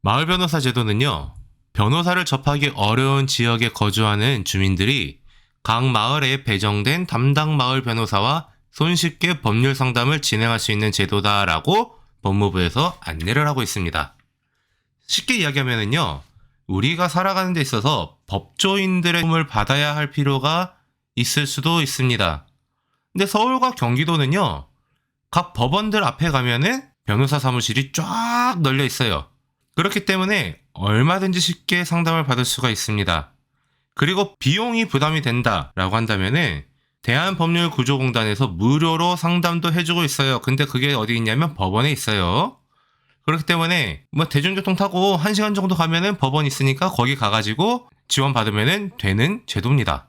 마을 변호사 제도는요, 변호사를 접하기 어려운 지역에 거주하는 주민들이 각 마을에 배정된 담당 마을 변호사와 손쉽게 법률 상담을 진행할 수 있는 제도다라고 법무부에서 안내를 하고 있습니다. 쉽게 이야기하면요, 우리가 살아가는 데 있어서 법조인들의 도움을 받아야 할 필요가 있을 수도 있습니다. 근데 서울과 경기도는요, 각 법원들 앞에 가면은 변호사 사무실이 쫙 널려 있어요. 그렇기 때문에 얼마든지 쉽게 상담을 받을 수가 있습니다. 그리고 비용이 부담이 된다라고 한다면은 대한법률구조공단에서 무료로 상담도 해주고 있어요. 근데 그게 어디 있냐면 법원에 있어요. 그렇기 때문에 대중교통 타고 1시간 정도 가면은 법원 있으니까 거기 가가지고 지원받으면은 되는 제도입니다.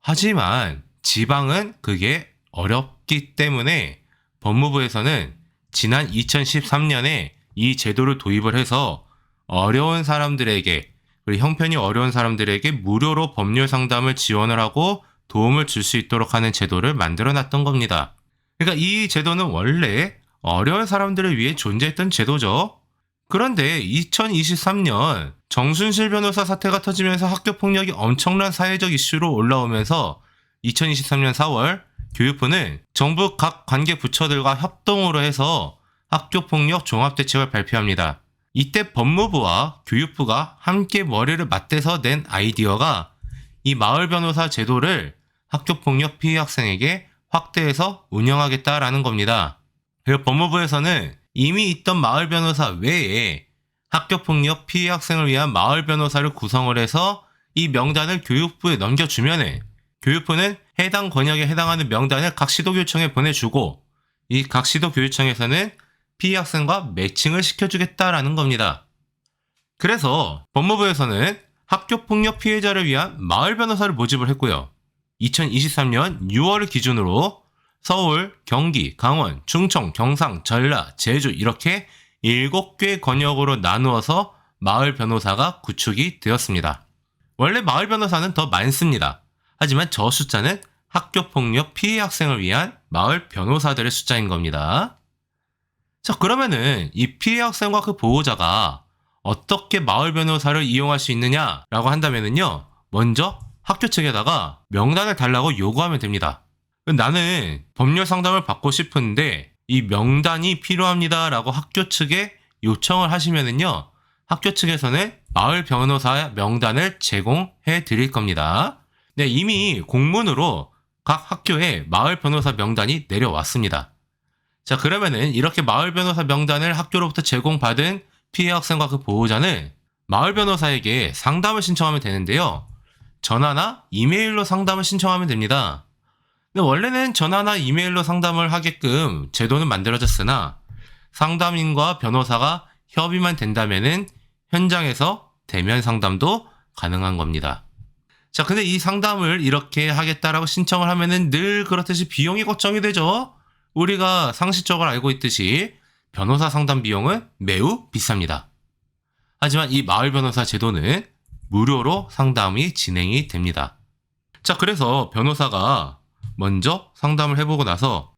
하지만 지방은 그게 어렵기 때문에 법무부에서는 지난 2013년에 이 제도를 도입을 해서 어려운 사람들에게, 그리고 형편이 어려운 사람들에게 무료로 법률 상담을 지원을 하고 도움을 줄 수 있도록 하는 제도를 만들어 놨던 겁니다. 그러니까 이 제도는 원래 어려운 사람들을 위해 존재했던 제도죠. 그런데 2023년 정순실 변호사 사태가 터지면서 학교폭력이 엄청난 사회적 이슈로 올라오면서 2023년 4월 교육부는 정부 각 관계 부처들과 협동으로 해서 학교폭력 종합대책을 발표합니다. 이때 법무부와 교육부가 함께 머리를 맞대서 낸 아이디어가 이 마을 변호사 제도를 학교폭력 피해 학생에게 확대해서 운영하겠다라는 겁니다. 그리고 법무부에서는 이미 있던 마을 변호사 외에 학교폭력 피해 학생을 위한 마을 변호사를 구성을 해서 이 명단을 교육부에 넘겨주면은 교육부는 해당 권역에 해당하는 명단을 각 시도교육청에 보내주고 이 각 시도교육청에서는 피해 학생과 매칭을 시켜주겠다라는 겁니다. 그래서 법무부에서는 학교폭력 피해자를 위한 마을 변호사를 모집을 했고요. 2023년 6월을 기준으로 서울, 경기, 강원, 충청, 경상, 전라, 제주 이렇게 7개 권역으로 나누어서 마을 변호사가 구축이 되었습니다. 원래 마을 변호사는 더 많습니다. 하지만 저 숫자는 학교폭력 피해 학생을 위한 마을 변호사들의 숫자인 겁니다. 자, 그러면은 이 피해 학생과 그 보호자가 어떻게 마을 변호사를 이용할 수 있느냐라고 한다면은요, 먼저 학교 측에다가 명단을 달라고 요구하면 됩니다. 나는 법률 상담을 받고 싶은데 이 명단이 필요합니다라고 학교 측에 요청을 하시면은요, 학교 측에서는 마을 변호사 명단을 제공해 드릴 겁니다. 네, 이미 공문으로 각 학교에 마을 변호사 명단이 내려왔습니다. 자, 그러면은 이렇게 마을 변호사 명단을 학교로부터 제공받은 피해 학생과 그 보호자는 마을 변호사에게 상담을 신청하면 되는데요. 전화나 이메일로 상담을 신청하면 됩니다. 근데 원래는 전화나 이메일로 상담을 하게끔 제도는 만들어졌으나 상담인과 변호사가 협의만 된다면은 현장에서 대면 상담도 가능한 겁니다. 자, 근데 이 상담을 이렇게 하겠다라고 신청을 하면은 늘 그렇듯이 비용이 걱정이 되죠. 우리가 상식적으로 알고 있듯이 변호사 상담 비용은 매우 비쌉니다. 하지만 이 마을 변호사 제도는 무료로 상담이 진행이 됩니다. 자, 그래서 변호사가 먼저 상담을 해보고 나서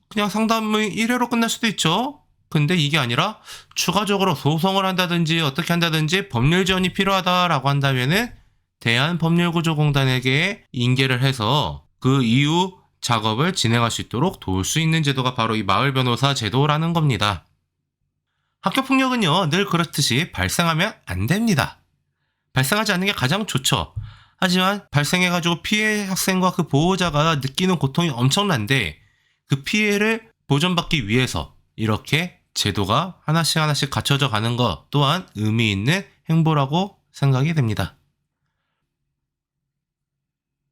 그냥 상담이 1회로 끝날 수도 있죠. 근데 이게 아니라 추가적으로 소송을 한다든지 어떻게 한다든지 법률 지원이 필요하다라고 한다면은 대한법률구조공단에게 인계를 해서 그 이후 작업을 진행할 수 있도록 도울 수 있는 제도가 바로 이 마을 변호사 제도라는 겁니다. 학교폭력은요, 늘 그렇듯이 발생하면 안 됩니다. 발생하지 않는 게 가장 좋죠. 하지만 발생해가지고 피해 학생과 그 보호자가 느끼는 고통이 엄청난데 그 피해를 보전받기 위해서 이렇게 제도가 하나씩 갖춰져 가는 것 또한 의미 있는 행보라고 생각이 됩니다.